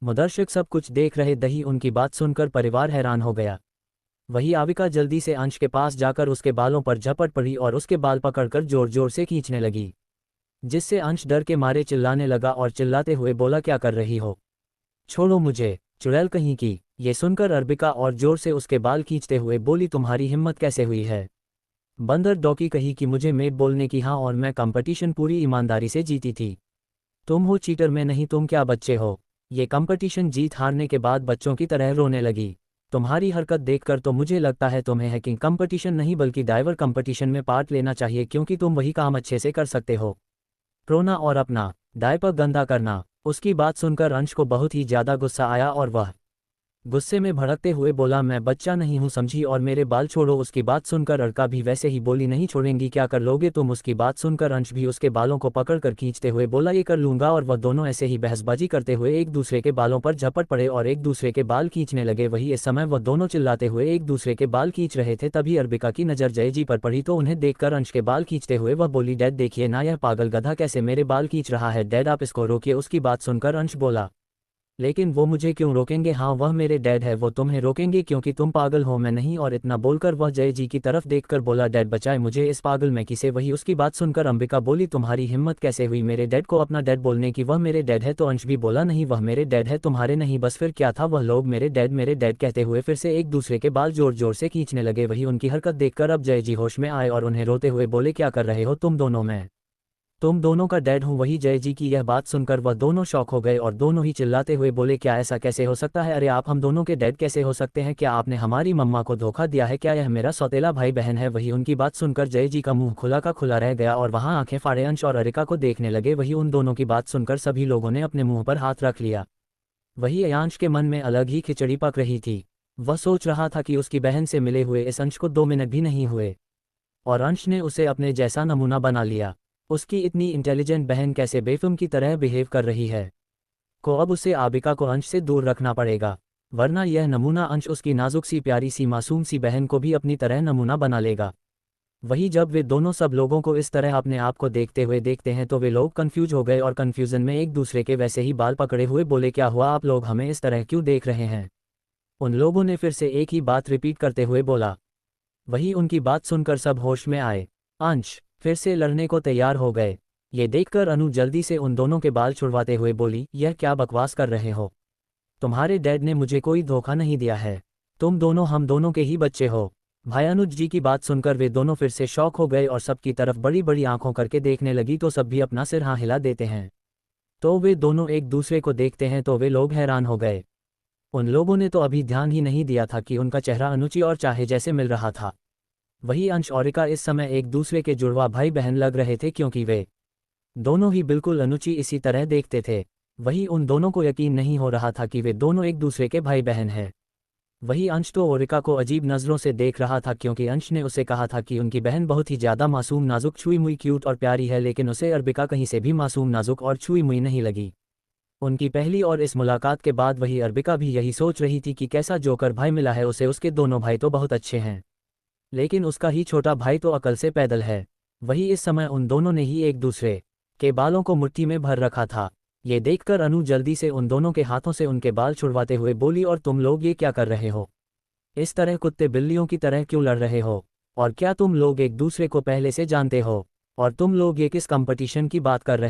मुदर्शिक सब कुछ देख रहे दही उनकी बात सुनकर परिवार हैरान हो गया। वही आविका जल्दी से अंश के पास जाकर उसके बालों पर झपट पड़ी और उसके बाल पकड़कर जोर जोर से खींचने लगी, जिससे अंश डर के मारे चिल्लाने लगा और चिल्लाते हुए बोला, क्या कर रही हो, छोड़ो मुझे, चुड़ैल कहीं की। ये सुनकर अर्बिका और जोर से उसके बाल खींचते हुए बोली, तुम्हारी हिम्मत कैसे हुई है बंदर डॉकी कहीं की मुझे मेड बोलने की। हाँ और मैं कंपटीशन पूरी ईमानदारी से जीती थी। तुम हो चीटर, में नहीं। तुम क्या बच्चे हो। ये कंपटीशन जीत हारने के बाद बच्चों की तरह रोने लगी। तुम्हारी हरकत देखकर तो मुझे लगता है तुम्हें हैकिंग कंपटीशन नहीं बल्कि डाइवर कंपटीशन में पार्ट लेना चाहिए, क्योंकि तुम वही काम अच्छे से कर सकते हो, रोना और अपना डायपर गंदा करना। उसकी बात सुनकर अंश को बहुत ही ज़्यादा गुस्सा आया और वह गुस्से में भड़कते हुए बोला, मैं बच्चा नहीं हूँ समझी, और मेरे बाल छोड़ो। उसकी बात सुनकर अर्का भी वैसे ही बोली, नहीं छोड़ेंगी, क्या कर लोगे तुम। उसकी बात सुनकर अंश भी उसके बालों को पकड़कर खींचते हुए बोला, ये कर लूंगा। और वह दोनों ऐसे ही बहसबाजी करते हुए एक दूसरे के बालों पर झपट पड़े और एक दूसरे के बाल खींचने लगे। वही इस समय वह दोनों चिल्लाते हुए एक दूसरे के बाल खींच रहे थे। तभी अर्बिका की नज़र जय जी पर पड़ी तो उन्हें देखकर अंश के बाल खींचते हुए वह बोली, डैड देखिए ना, यह पागल गधा कैसे मेरे बाल खींच रहा है, डैड आप इसको रोकिए। उसकी बात सुनकर अंश बोला, लेकिन वो मुझे क्यों रोकेंगे, हाँ वह मेरे डैड है, वो तुम्हें रोकेंगे क्योंकि तुम पागल हो, मैं नहीं। और इतना बोलकर वह जय जी की तरफ देखकर बोला, डैड बचाए मुझे इस पागल में किसे। वही उसकी बात सुनकर अंबिका बोली, तुम्हारी हिम्मत कैसे हुई मेरे डैड को अपना डैड बोलने की, वह मेरे डैड है। तो अंश भी बोला, नहीं वह मेरे डैड है, तुम्हारे नहीं। बस फिर क्या था, वह लोग मेरे डैड कहते हुए फिर से एक दूसरे के बाल जोर जोर से खींचने लगे। वही उनकी हरकत देखकर अब जय जी होश में आए और उन्हें रोते हुए बोले, क्या कर रहे हो तुम दोनों, मैं तुम दोनों का डैड हूँ। वही जय जी की यह बात सुनकर वह दोनों शॉक हो गए और दोनों ही चिल्लाते हुए बोले, क्या ऐसा कैसे हो सकता है, अरे आप हम दोनों के डैड कैसे हो सकते हैं, क्या आपने हमारी मम्मा को धोखा दिया है, क्या यह मेरा सौतेला भाई बहन है। वही उनकी बात सुनकर जय जी का मुंह खुला का खुला रह गया और वहाँ आंखें फाड़े अंश और अरिका को देखने लगे। वही उन दोनों की बात सुनकर सभी लोगों ने अपने मुंह पर हाथ रख लिया। वही अंश के मन में अलग ही खिचड़ी पक रही थी। वह सोच रहा था कि उसकी बहन से मिले हुए इस अंश को 2 मिनट भी नहीं हुए और अंश ने उसे अपने जैसा नमूना बना लिया। उसकी इतनी इंटेलिजेंट बहन कैसे बेफिल्म की तरह बिहेव कर रही है। अब उसे आबिका को अंश से दूर रखना पड़ेगा, वरना यह नमूना अंश उसकी नाजुक सी प्यारी सी मासूम सी बहन को भी अपनी तरह नमूना बना लेगा। वही जब वे दोनों सब लोगों को इस तरह अपने आप को देखते हुए देखते हैं तो वे लोग कंफ्यूज हो गए और कंफ्यूजन में एक दूसरे के वैसे ही बाल पकड़े हुए बोले, क्या हुआ, आप लोग हमें इस तरह क्यों देख रहे हैं। उन लोगों ने फिर से एक ही बात रिपीट करते हुए बोला। वही उनकी बात सुनकर सब होश में आए। अंश फिर से लड़ने को तैयार हो गए। ये देखकर अनु जल्दी से उन दोनों के बाल छुड़वाते हुए बोली, यह क्या बकवास कर रहे हो, तुम्हारे डैड ने मुझे कोई धोखा नहीं दिया है, तुम दोनों हम दोनों के ही बच्चे हो। भाई अनुज जी की बात सुनकर वे दोनों फिर से शॉक हो गए और सबकी तरफ बड़ी बड़ी आंखों करके देखने लगी तो सब भी अपना सिर हाँ हिला देते हैं। तो वे दोनों एक दूसरे को देखते हैं तो वे लोग हैरान हो गए। उन लोगों ने तो अभी ध्यान ही नहीं दिया था कि उनका चेहरा अनुची और चाहे जैसे मिल रहा था। वही अंश और अरिका इस समय एक दूसरे के जुड़वा भाई बहन लग रहे थे क्योंकि वे दोनों ही बिल्कुल अनुची इसी तरह देखते थे। वही उन दोनों को यकीन नहीं हो रहा था कि वे दोनों एक दूसरे के भाई बहन हैं। वही अंश तो अरिका को अजीब नज़रों से देख रहा था क्योंकि अंश ने उसे कहा था कि उनकी बहन बहुत ही ज़्यादा मासूम नाजुक छुई मुई क्यूट और प्यारी है, लेकिन उसे अर्बिका कहीं से भी मासूम नाजुक और छुई मुई नहीं लगी। उनकी पहली और इस मुलाकात के बाद वही अर्बिका भी यही सोच रही थी कि कैसा जोकर भाई मिला है उसे, उसके दोनों भाई तो बहुत अच्छे हैं लेकिन उसका ही छोटा भाई तो अकल से पैदल है। वही इस समय उन दोनों ने ही एक दूसरे के बालों को मुट्ठी में भर रखा था। ये देखकर अनु जल्दी से उन दोनों के हाथों से उनके बाल छुड़वाते हुए बोली, और तुम लोग ये क्या कर रहे हो, इस तरह कुत्ते बिल्लियों की तरह क्यों लड़ रहे हो, और क्या तुम लोग एक दूसरे को पहले से जानते हो, और तुम लोग ये किस कंपटीशन की बात कर रहे